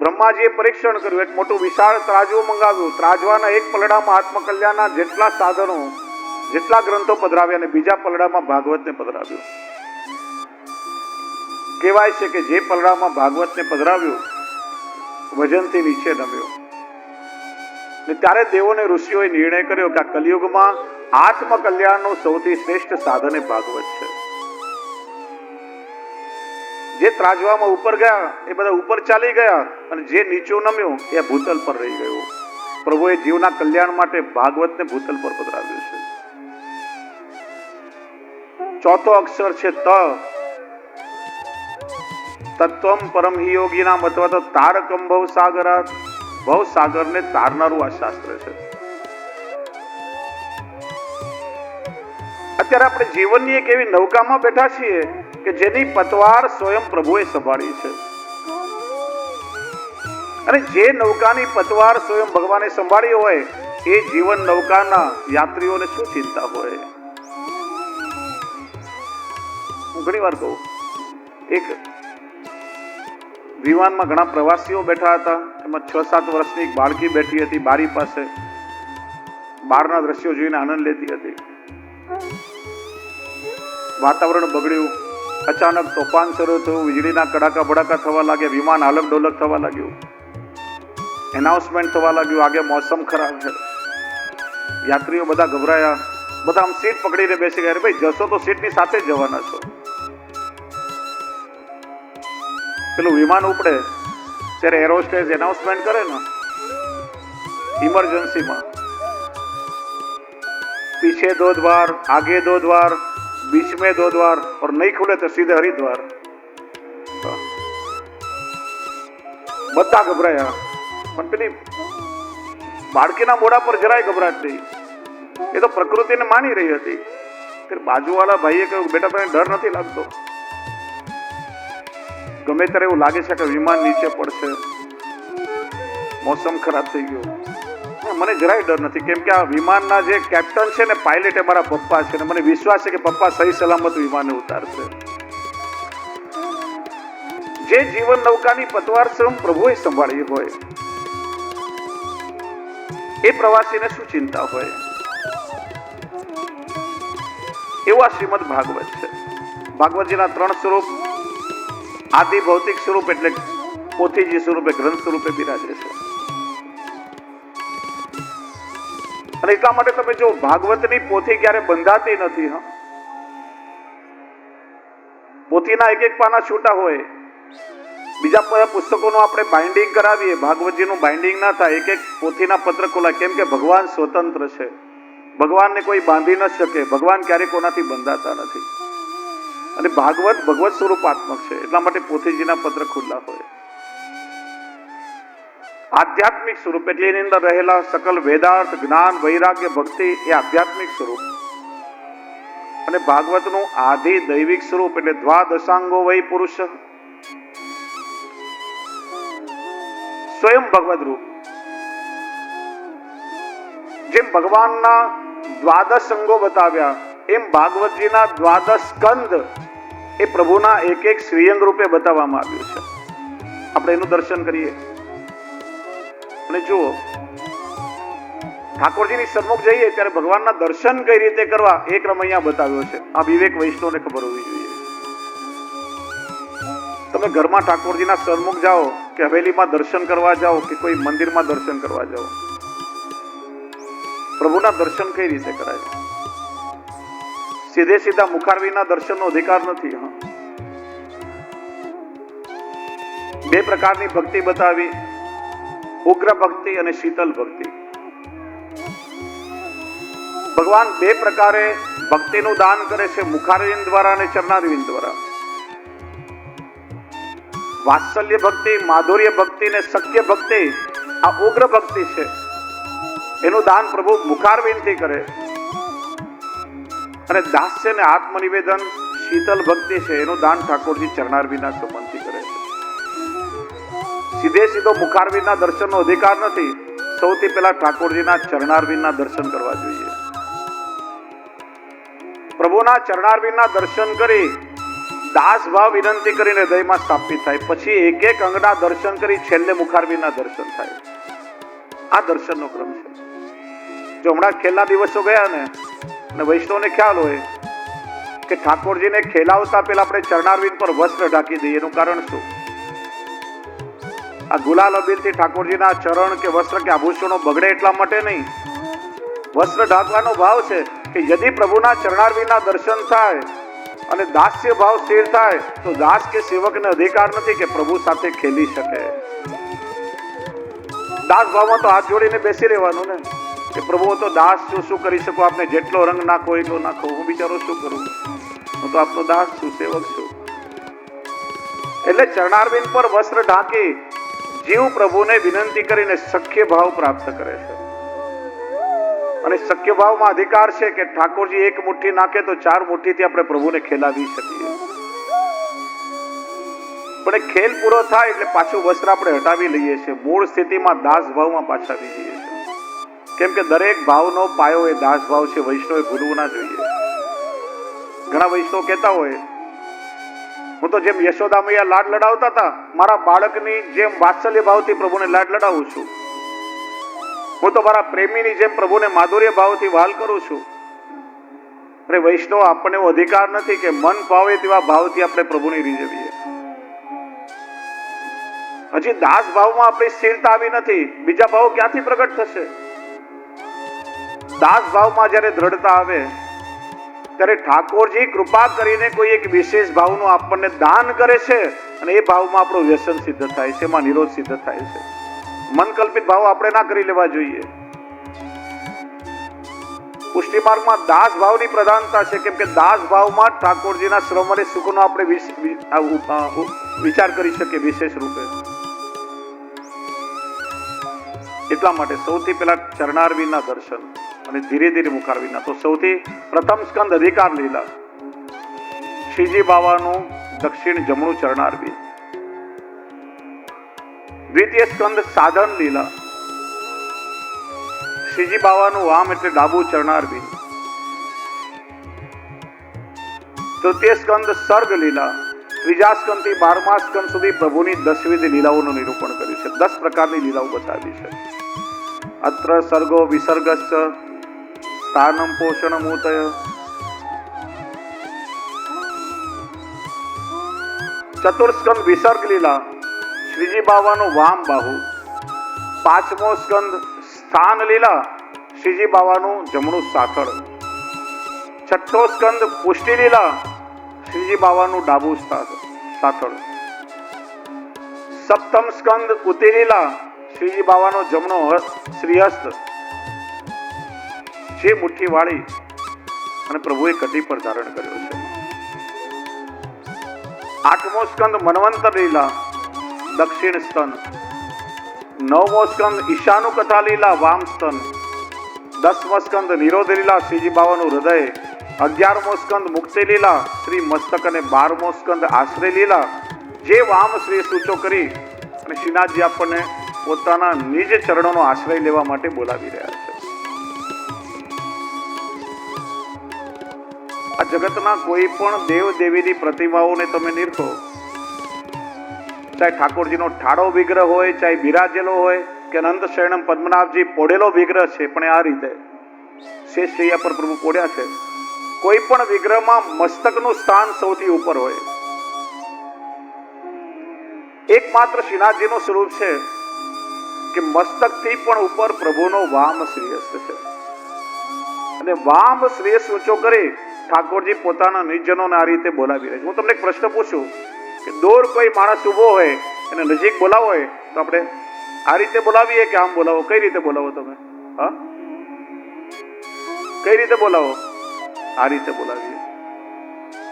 બ્રહ્માજીએ પરીક્ષણ કર્યું, એક મોટું વિશાળ ત્રાજવું મંગાવ્યું. ત્રાજવાના એક પલડામાં આત્મકલ્યાણના જેટલા સાધનો, જેટલા ગ્રંથો પધરાવ્યા અને બીજા પલડામાં ભાગવતને પધરાવ્યું. કહેવાય છે કે જે પલડામાં ભાગવતને પધરાવ્યું વજનથી નીચે નમ્યો. ને ત્યારે દેવોને ઋષિઓએ નિર્ણય કર્યો કે આ કલિયુગમાં આત્મકલ્યાણનું સૌથી શ્રેષ્ઠ સાધન એ ભાગવત છે. જે ત્રાજવામાં ઉપર ગયા એ બધા ઉપર ચાલી ગયા અને જે નીચું નમ્યું એ ભૂતલ પર રહી ગયું. પ્રભુએ જીવના કલ્યાણ માટે ભાગવતને ભૂતલ પર પધરાવ્યું છે. ચોથો અક્ષર છે ત. તત્વમ પરમ હિ યોગીનામ અથવા તો તારકમ ભવસાગરાત. ભવસાગરને તારનારું આ શાસ્ત્ર છે. અત્યારે આપણે જીવનની એક એવી નૌકામાં બેઠા છીએ કે જેની પતવાર સ્વયં પ્રભુએ સંભાળી છે. અને જે નૌકાની પતવાર સ્વયં ભગવાને સંભાળી હોય એ જીવન નૌકાના યાત્રીઓને શું ચિંતા હોય? હું ઘણી વાર કહું, એક વિમાનમાં ઘણા પ્રવાસીઓ બેઠા હતા. એમાં 6-7 વર્ષની એક બાળકી બેઠી હતી બારી પાસે. બહારના દ્રશ્યો જોઈને આનંદ લેતી હતી. વાતાવરણ બગડ્યું. અચાનક તોફાન શરૂ થયું. વીજળીના કડાકા ભડાકા થવા લાગ્યા. વિમાન આલક ડોલક થવા લાગ્યું. એનાઉન્સમેન્ટ થવા લાગ્યું, આગે મોસમ ખરાબ છે. યાત્રીઓ બધા ગભરાયા. બધા આમ સીટ પકડીને બેસી ગયા. ભાઈ જશો તો સીટની સાથે જ જવાના છો. પેલું વિમાન ઉપડે ત્યારે એરોસ્ટેસ એનાઉન્સમેન્ટ કરે ને ઇમરજન્સીમાં, पीछे 2 द्वार, आगे 2 द्वार, बीच में 2 द्वार और नहीं खुले तो सीधे हरिद्वार. બધા ગભરાયા. પણ પેલી બાળકીના મોઢા પર જરાય ગભરાટ નહીં. એ તો પ્રકૃતિને માની રહી હતી. બાજુવાળા ભાઈએ કહ્યું, બેટા તને ડર નથી લાગતો? ગમે ત્યારે એવું લાગે છે કે વિમાન નીચે પડશે, મોસમ ખરાબ થઈ ગયો. મને જરાય ડર નથી, કેમ કે આ વિમાનના જે કેપ્ટન છે ને, પાયલટ, એ મારા પપ્પા છે ને મને વિશ્વાસ છે કે પપ્પા સહી સલામત વિમાનને ઉતારશે. જે જીવન નૌકાની પતવાર સ્વયં પ્રભુએ સંભાળી હોય એ પ્રવાસીને શું ચિંતા હોય? એવું આ શ્રીમદ ભાગવત છે. ભાગવતજીના 3 સ્વરૂપ, આદિ ભૌતિક સ્વરૂપ એટલે પોથીજી સ્વરૂપે, ગ્રંથ સ્વરૂપે બિરાજે છે. અને એટલા માટે તમે જો ભાગવતની પોથી ક્યારે બંધાતી નથી. પોથીના એક પાના છૂટા હોય. બીજા પુસ્તકોનું આપણે બાઇન્ડિંગ કરાવીએ, ભાગવતજીનું બાઇન્ડિંગ ના થાય. એક પોથીના પત્ર ખોલાય, કેમ કે ભગવાન સ્વતંત્ર છે. ભગવાનને કોઈ બાંધી ન શકે. ભગવાન ક્યારેય કોનાથી બંધાતા નથી. અને ભાગવત ભગવત સ્વરૂપાત્મક છે, એટલા માટે પોથીજીના પત્ર ખુલ્લા હોય. આધ્યાત્મિક સ્વરૂપ એટલે એની અંદર રહેલા સકલ વેદાર્થ, જ્ઞાન, વૈરાગ્ય, ભક્તિ એ આધ્યાત્મિક સ્વરૂપ. અને ભાગવતનું આધિ દૈવિક સ્વરૂપ એટલે દ્વાદશાંગો વૈ પુરુષ, સ્વયં ભગવદ રૂપ. જેમ ભગવાનના 12 અંગો બતાવ્યા એમ ભાગવતજીના 12 સ્કંદ એ પ્રભુના એક શ્રીઅંગ રૂપે બતાવવામાં આવ્યું છે. આપણે એનું દર્શન કરીએ. અને જુઓ, ઠાકોરજીની સન્મુખ જઈએ ત્યારે ભગવાનના દર્શન કઈ રીતે કરવા એ ક્રમ અહીંયા બતાવ્યો છે. આ વિવેક વૈષ્ણવને ખબર હોવી જોઈએ. તમે ઘરમાં ઠાકોરજીના સન્મુખ જાઓ કે હવેલીમાં દર્શન કરવા જાઓ કે કોઈ મંદિરમાં દર્શન કરવા જાઓ, પ્રભુના દર્શન કઈ રીતે કરાય? સીધે સીધા મુખારવીના દર્શનનો અધિકાર નથી. બે પ્રકારની ભક્તિ બતાવી, ઉગ્ર ભક્તિ અને શીતલ ભક્તિ. ભગવાન 2 પ્રકારે ભક્તિનું દાન કરે છે, મુખારવિંદ દ્વારા અને ચરણારવિંદ દ્વારા. વાત્સલ્ય ભક્તિ, માધુર્ય ભક્તિ ને શક્ય ભક્તિ, આ ઉગ્ર ભક્તિ છે. એનું દાન પ્રભુ મુખારવિંદથી કરે. અને દાસ્ય ને આત્મનિવેદન, શીતલ ભક્તિ છે, એનું દાન ઠાકોરજી ચરણારવિંદના સંબંધથી કરે છે. સીધે સીધો મુખારવિંદના દર્શનનો અધિકાર નથી. સૌથી પહેલા ઠાકોરજીના ચરણારવિંદના દર્શન કરવા જોઈએ. પ્રભુના ચરણારવિંદના દર્શન કરી દાસ ભાવ વિનંતી કરીને હૃદયમાં સ્થાપિત થાય, પછી એક એક અંગના દર્શન કરી છેલ્લે મુખારબીનના દર્શન થાય. આ દર્શનનો ક્રમ છે. જો હમણાં ખેલના દિવસો ગયા ને, અને વૈષ્ણવને ખ્યાલ હોય કે ઠાકોરજીને ખેલાવતા પહેલા આપણે ચરણારવિંદ પર વસ્ત્ર ઢાંકી દઈએ. એનું કારણ શું? આ ગુલાલ અબીલથી ઠાકોરજીના ચરણ કે વસ્ત્ર કે આભૂષણો બગડે એટલા માટે નહીં. વસ્ત્ર ઢાંકવાનો ભાવ છે કે યદિ પ્રભુના ચરણારવિંદના દર્શન થાય અને દાસ્ય ભાવ સ્થિર થાય તો દાસ કે સેવકને અધિકાર નથી કે પ્રભુ સાથે ખેલી શકે. દાસ ભાવમાં તો હાથ જોડીને બેસી રહેવાનું ને કે પ્રભુ તો દાસ છું, શું કરી શકું, આપને જેટલો રંગ નાખો એટલો નાખો, હું બિચારો શું કરું, હું તો આપનો દાસ છું, સેવક છું. એટલે ચરણારવિંદ પર વસ્ત્ર ઢાંકી જીવ પ્રભુને વિનંતી કરીને સખ્ય ભાવ પ્રાપ્ત કરે છે. અને સખ્ય ભાવમાં અધિકાર છે કે ઠાકોરજી એક મુઠ્ઠી નાખે તો 4 મુઠ્ઠીથી આપણે પ્રભુને ખેલાવી શકીએ. પણ ખેલ પૂરો થાય એટલે પાછું વસ્ત્ર આપણે હટાવી લઈએ છીએ, મૂળ સ્થિતિમાં દાસ ભાવમાં પાછા આવી જઈએ છીએ. કેમ કે દરેક ભાવનો પાયો એ દાસ ભાવ છે. વૈષ્ણવે ભૂલવું ના જોઈએ. ઘણા વૈષ્ણવ કહેતા હોય, હું તો જેમ યશોદા મૈયા લાડ લડાવતા હતા, મારા બાળકની જેમ વાત્સલ્ય ભાવથી પ્રભુને લાડ લડાવું છું. હું તો મારા પ્રેમીની જેમ પ્રભુને માધુર્ય ભાવથી વહાલ કરું છું. અરે વૈષ્ણવ, આપણને એવો અધિકાર નથી કે મન ભાવે તેવા ભાવથી આપણે પ્રભુને રીઝવીએ. હજી દાસ ભાવમાં આપણી સ્થિરતા આવી નથી, બીજા ભાવ ક્યાંથી પ્રગટ થશે? દાસ ભાવમાં જ્યારે દ્રઢતા આવે ત્યારે ઠાકોરજી કૃપા કરીને કોઈ એક વિશેષ ભાવનું આપણને દાન કરે છે અને એ ભાવમાં આપણું વ્યસન સિદ્ધ થાય છે, એમાં નિરોધ સિદ્ધ થાય છે. મન કલ્પિત ભાવ આપણે ના કરી લેવા જોઈએ. પુષ્ટિ માર્ગમાં દાસ ભાવની પ્રધાનતા છે, કેમ કે દાસ ભાવમાં ઠાકોરજીના શ્રમ અને સુખનો આપણે વિચાર કરી શકીએ વિશેષ રૂપે. એટલા માટે સૌથી પહેલા ચરણારવિંદના દર્શન અને ધીરે ધીરે મુખારવિંદના. તો સૌથી પ્રથમ સ્કંદ અધિકાર લીલા, શ્રીજી બાવાનું દક્ષિણ જમણું ચરણારવિંદ. દ્વિતીય સ્કંદ સાધન લીલા, શ્રીજી બાવાનું વામ એટલે ડાબું ચરણારવિંદ. તૃતીય સ્કંદ સર્ગ લીલા. ત્રીજા સ્કંદ થી 12મા સ્કંદ સુધી પ્રભુની 10 વિધ લીલાઓનું નિરૂપણ કર્યું છે. 10 પ્રકારની લીલાઓ બતાવી છે. અત્ર સર્ગો વિસર્ગશ્ચ સ્થાનમ પોષણમૂતય. ચતુર્સ્કંદ વિસર્ગ લીલા, શ્રીજી બાવાનું વામ બાહુ. 5મો સ્કંદ સ્થાન લીલા, શ્રીજી બાવાનું જમણું સાથળ. 6ઠ્ઠો સ્કંદ પુષ્ટિ લીલા, શ્રીજી બાવાનું ડાબું સાથળ. 7મ સ્કંદ ઉતિ લીલા, શ્રીજી બાવાનો જમણો શ્રીહસ્ત, જે મુઠ્ઠી વાળી અને પ્રભુએ કટી પર ધારણ કર્યો છે. 8મો સ્કંદ મન્વંતર લીલા, દક્ષિણ સ્તન. 9મો સ્કંદ ઈશાનુ કથા લીલા, વામ સ્તન. 10મો સ્કંદ નિરોધ લીલા, શ્રીજી બાવાનું હૃદય. 11મો સ્કંદ મુક્તિ લીલા, શ્રી મસ્તક. અને 12મો સ્કંદ આશ્રય લીલા, જે વામ શ્રી સૂચો કરી અને શ્રીનાથજી આપણને પોતાના નિજ ચરણોનો આશ્રય લેવા માટે બોલાવી રહ્યા છે. આ જગતના કોઈ પણ દેવ દેવીની પ્રતિમાઓને તમે નિરખો, ચાહે ઠાકોરજીનો ઠાડો વિગ્રહ હોય, ચાહે બિરાજેલો હોય કે અનંત શરણમ પદ્મનાભજી પોડેલો વિગ્રહ છે, પણ આ રીતે શેષ શૈયા પર પ્રભુ પોડ્યા છે. કોઈ પણ વિગ્રહમાં મસ્તકનું સ્થાન સૌથી ઉપર હોય. એકમાત્ર શ્રીનાથજીનું સ્વરૂપ છે કે મસ્તકથી પણ ઉપર પ્રભુનો વામ શ્રીહસ્ત છે. અને વામ શ્રીહસ્ત ઊંચો કરી ઠાકોરજી પોતાના નિજજનોને આ રીતે બોલાવી રહ્યા છે. હું તમને એક પ્રશ્ન પૂછું કે દૂર કોઈ માણસ ઉભો હોય એને નજીક બોલાવો હોય તો આપણે આ રીતે બોલાવીએ કે આમ બોલાવો? કઈ રીતે બોલાવો તમે? હા, કઈ રીતે બોલાવો? આ રીતે બોલાવીએ.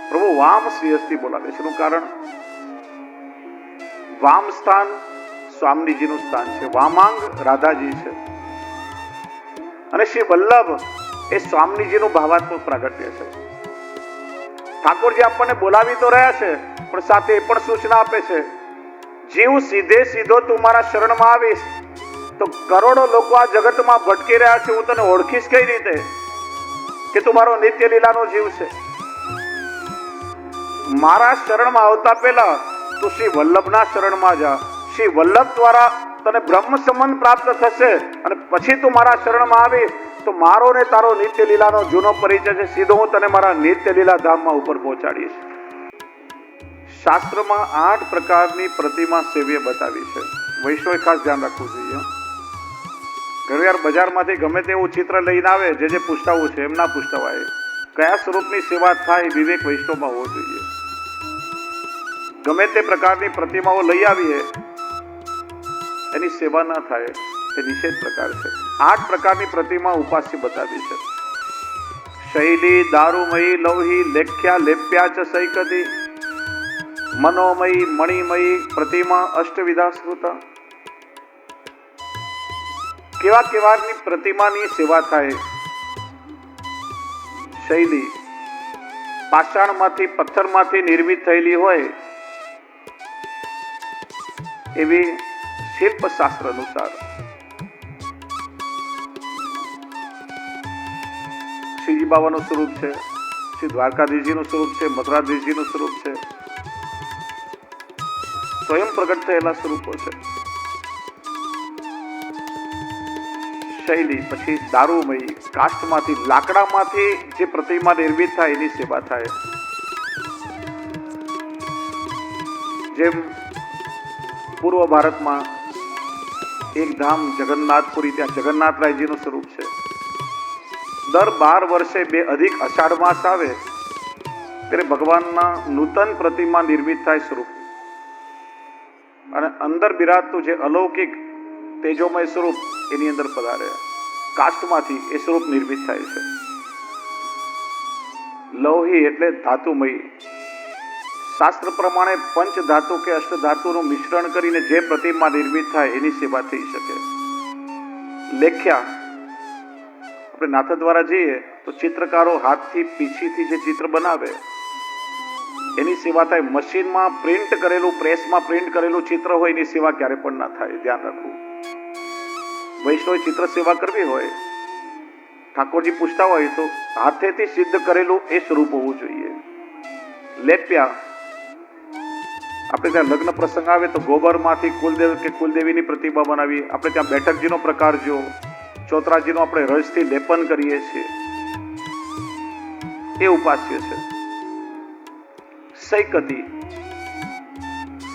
પ્રભુ વામ શ્રીહસ્તથી બોલાવે છે. એનું કારણ, વામ સ્થાન સ્વામીજીનું સ્થાન છે, વામાંગ રાધાજી છે અને શ્રી વલ્લભ એ સ્વામીજીનું ભાવાત્મક પ્રાગટ્ય છે. ઠાકોરજી આપણને બોલાવી તો રહ્યા છે, પણ સાથે એ પણ સૂચના આપે છે, જીવ સીધે સીધો તું મારા શરણમાં આવીશ તો કરોડો લોકો આ જગતમાં ભટકી રહ્યા છે, હું તને ઓળખીશ કઈ રીતે કે તું મારો નિત્ય લીલાનો જીવ છે. મારા શરણમાં આવતા પહેલા તું શ્રી વલ્લભના શરણમાં જા. શ્રી વલ્લભ દ્વારા તને બ્રહ્મ સંબંધ પ્રાપ્ત થશે અને પછી તું મારા શરણમાં આવીશ તો મારો ને તારો નિત્ય લીલાનો જૂનો પરિચય છે, સીધો હું તને મારા નિત્ય લીલા ધામમાં ઉપર પહોંચાડીશ. શાસ્ત્રમાં 8 પ્રકારની પ્રતિમા સેવ્ય બતાવી છે. વૈષ્ણવે ખાસ ધ્યાન રાખવું જોઈએ. ઘણીવાર બજારમાંથી ગમે તેવું ચિત્ર લઈને આવે, જે પૂછતાવું છે એમ ના પૂછતાવાય. કયા સ્વરૂપની સેવા થાય વિવેક વૈષ્ણવમાં હોવો જોઈએ. ગમે તે પ્રકારની પ્રતિમાઓ લઈ આવીએ એની સેવા ના થાય એ નિષેધ પ્રકાર છે. 8 પ્રકારની પ્રતિમા ઉપાસ્ય બતાવી છે. શૈલી, દારૂમયી, લૌહી, લેખ્યા, લેપ્યા ચ સૈકતી, મનોમયી, મણિમયી પ્રતિમા અષ્ટવિધા સ્મૃતા. કેવા કેવાની પ્રતિમાની સેવા થાય. શૈલી પાષાણમાંથી, પથ્થરમાંથી નિર્મિત થયેલી હોય એવી શિલ્પશાસ્ત્ર અનુસાર શ્રીજી બાબાનું સ્વરૂપ છે, શ્રી દ્વારકાધીશજીનું સ્વરૂપ છે, મથુરાધીશજીનું સ્વરૂપ છે, સ્વયં પ્રગટ થયેલા સ્વરૂપો છે. શૈલી પછી દારૂમયી, કાષ્ઠમાંથી, લાકડામાંથી જે પ્રતિમા નિર્મિત થાય એની સેવા થાય. જેમ પૂર્વ ભારતમાં એક ધામ જગન્નાથપુરી, ત્યાં જગન્નાથરાયજીનું સ્વરૂપ છે. દર 12 વર્ષે અધિક અષાઢ માસ આવે ત્યારે ભગવાનના નૂતન પ્રતિમા નિર્મિત થાય સ્વરૂપ, અને અંદર બિરાજતું જે અલૌકિક તેજોમય સ્વરૂપ એની અંદર પધારે. કાષ્ઠમાંથી એ સ્વરૂપ નિર્મિત થાય છે. લૌહી એટલે ધાતુમય. શાસ્ત્ર પ્રમાણે પંચ ધાતુ કે અષ્ટ ધાતુનું મિશ્રણ કરીને જે પ્રતિમા નિર્મિત થાય એની સેવા થઈ શકે. લેખ્યા, આપણે નાથદ્વારા જઈએ તો ચિત્રકારો હાથથી પીછીથી જે ચિત્ર બનાવે એની સેવા થાય. મશીનમાં પ્રિન્ટ કરેલું, પ્રેસમાં પ્રિન્ટ કરેલું ચિત્ર હોય એની સેવા ક્યારે પણ ના થાય, ધ્યાન રાખવું. વૈષ્ણવ ચિત્ર સેવા કરવી હોય, ઠાકોરજી પૂછતા હોય તો હાથેથી સિદ્ધ કરેલું એ સ્વરૂપ હોવું જોઈએ. લેપ્યા, આપણે ત્યાં લગ્ન પ્રસંગ આવે તો ગોબરમાંથી કુલદેવ કે કુલદેવીની પ્રતિમા બનાવી. આપણે ત્યાં બેઠકજીનો પ્રકાર જો, ચોતરાજીનો આપણે રજથી લેપન કરીએ છીએ, એ ઉપાસ્ય છે. સૈકતી,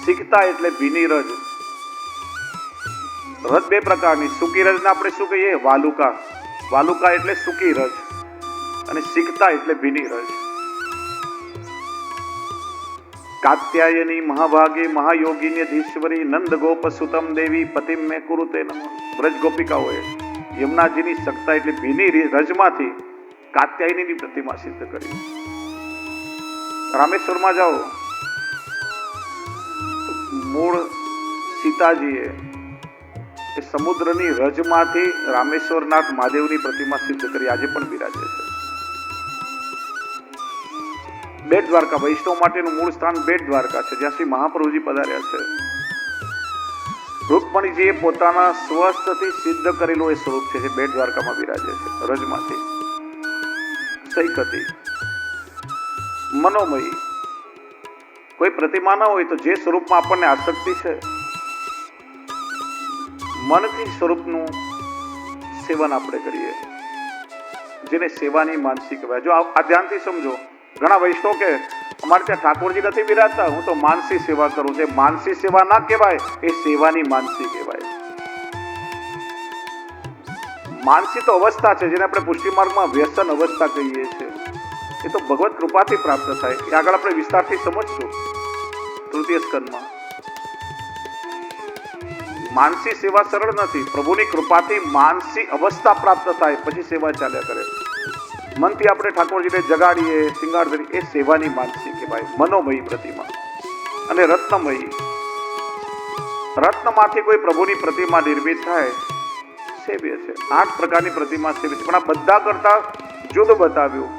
સિકતા એટલે ભીની રજ. રજ 2 પ્રકારની. સૂકી રજને આપણે શું કહીએ? વાલુકા. વાલુકા એટલે સૂકી રજ, અને સિકતા એટલે ભીની રજ. કાત્યાયની, મહાભાગી, મહાયોગિન્યધીશ્વરી, નંદ ગોપ સુતમ દેવી પતિમ મે કુરુતે નમઃ. વ્રજ ગોપિકાઓએ યમુનાજીની સક્તા એટલે ભીની રજમાંથી કાત્યાયનીની પ્રતિમા સિદ્ધ કરી. રામેશ્વરમાં જાઓ, મૂળ સીતાજીએ એ સમુદ્રની રજમાંથી રામેશ્વરનાથ મહાદેવની પ્રતિમા સિદ્ધ કરી, આજે પણ બિરાજે છે. બેટ દ્વારકા, વૈષ્ણવ માટેનું મૂળ સ્થાન બેટ દ્વારકા છે, જ્યાં શ્રી મહાપ્રભુજી પધાર્યા છે. રૂકમણીજીએ પોતાના સ્વસ્થથી સિદ્ધ કરેલું એ સ્વરૂપ છે જે બેટ દ્વારકામાં બિરાજે છે, રજમાંથી. સૈકતી, મનોમયી. કોઈ પ્રતિમા ના હોય તો જે સ્વરૂપમાં આપણને આસક્તિ છે, મનથી સ્વરૂપનું સેવન આપણે કરીએ, જેને સેવાની માનસી કહેવાય. જો આ ધ્યાનથી સમજો. ઘણા વૈષ્ણવ કે અમારે ત્યાં ઠાકોરજી નથી બિરાજતા, હું તો માનસી સેવા કરું છું. માનસી સેવા ના કહેવાય, એ સેવાની માનસી કહેવાય. માનસી તો અવસ્થા છે, જેને આપણે પુષ્ટિ માર્ગમાં વ્યસન અવસ્થા કહીએ છીએ. એ તો ભગવત કૃપાથી પ્રાપ્ત થાય. એ આગળ આપણે વિસ્તારથી સમજશું તૃતીય સ્કંદમાં. માનસી સેવા સરળ નથી. પ્રભુની કૃપાથી માનસી અવસ્થા પ્રાપ્ત થાય પછી સેવા ચાલ્યા કરે. મનથી આપણે ઠાકોરજીને જગાડીએ, શિંગાર કરીએ, એ સેવાની માનસી કહેવાય. મનોમયી પ્રતિમા. અને રત્નમયી, રત્નમાંથી કોઈ પ્રભુની પ્રતિમા નિર્મિત થાય, સેવ્ય છે. 8 પ્રકારની પ્રતિમા સેવ્ય છે, પણ આ બધા કરતા જુદ બતાવ્યું.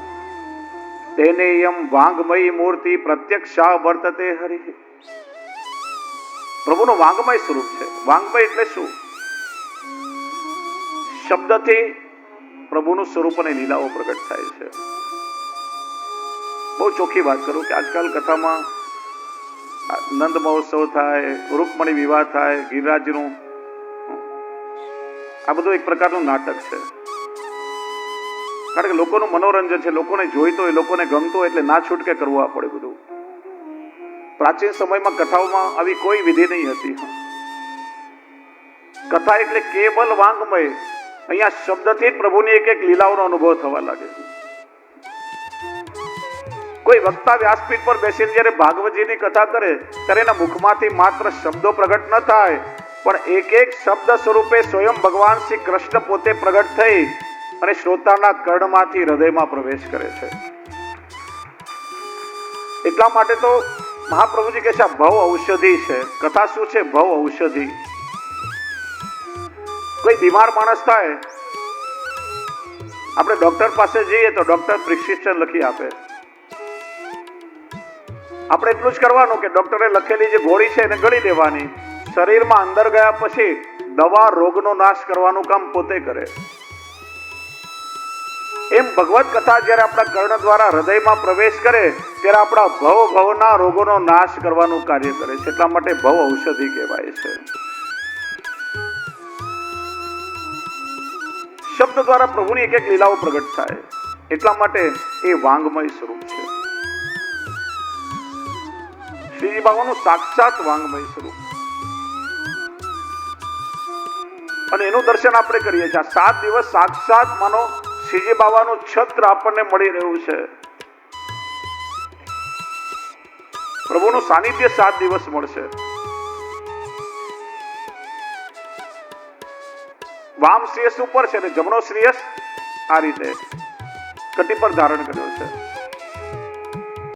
તેને યમ વાંગમયી મૂર્તિ પ્રત્યક્ષા વર્તતે હરિ. પ્રભુનું વાંગમય સ્વરૂપ છે. વાંગમય એટલે શું? શબ્દથી પ્રભુનું સ્વરૂપ અને લીલાઓ પ્રગટ થાય છે. બહુ ચોખ્ખી વાત કરું કે આજકાલ કથામાં નંદ મહોત્સવ થાય, રૂકમણી વિવાહ થાય, ગિરિરાજનું, આ બધું એક પ્રકારનું નાટક છે. કારણ કે લોકોનું મનોરંજન છે, લોકોને જોઈતો હોય, લોકોને ગમતો હોય એટલે ના છૂટકે કરવું આ પડે બધું. પ્રાચીન સમયમાં કથાઓમાં આવી કોઈ વિધિ નહીં હતી. કથા એટલે કેવલ વાંગમય. અહીંયા શબ્દથી જ પ્રભુની એક એક લીલાઓનો અનુભવ થવા લાગે. કોઈ વક્તા વ્યાસપીઠ પર બેસીને જ્યારે ભાગવતજીની કથા કરે ત્યારે એના મુખમાંથી માત્ર શબ્દો પ્રગટ ન થાય, પણ એક એક શબ્દ સ્વરૂપે સ્વયં ભગવાન શ્રી કૃષ્ણ પોતે પ્રગટ થઈ અને શ્રોતાના કર્ણમાંથી હૃદયમાં પ્રવેશ કરે છે. એટલા માટે તો મહાપ્રભુજી કહે છે આ ભવ ઔષધિ છે. કથા શું છે? ભવ ઔષધિ. કોઈ બીમાર માણસ થાય, આપણે ડોક્ટર પાસે જઈએ તો ડોક્ટર પ્રિસ્ક્રિપ્શન લખી આપે. આપણે એટલું જ કરવાનું કે ડોક્ટરે લખેલી જે ગોળી છે એને ગળી દેવાની. શરીરમાં અંદર ગયા પછી દવા રોગનો નાશ કરવાનું કામ પોતે કરે. એમ ભગવત કથા જ્યારે આપણા કર્ણ દ્વારા હૃદયમાં પ્રવેશ કરે ત્યારે આપણા ભવના રોગોનો નાશ કરવાનું કાર્ય કરે છે. એટલા માટે ભવ ઔષધિ કહેવાય છે. શબ્દ દ્વારા પ્રભુની એક એક લીલાઓ પ્રગટ થાય, એટલા માટે એ વાંગમય સ્વરૂપ છે. શ્રીજી બાબાનું સાક્ષાત વાંગમય સ્વરૂપ, અને એનું દર્શન આપણે કરીએ છીએ. આ 7 દિવસ સાક્ષાત માનો શ્રીજી બાબાનું છત્ર આપણને મળી રહ્યું છે. પ્રભુનું સાનિધ્ય 7 દિવસ મળશે. વામ શ્રેયસ ઉપર છે અને જમણો શ્રેયસ આ રીતે કટી પર ધારણ કર્યો છે.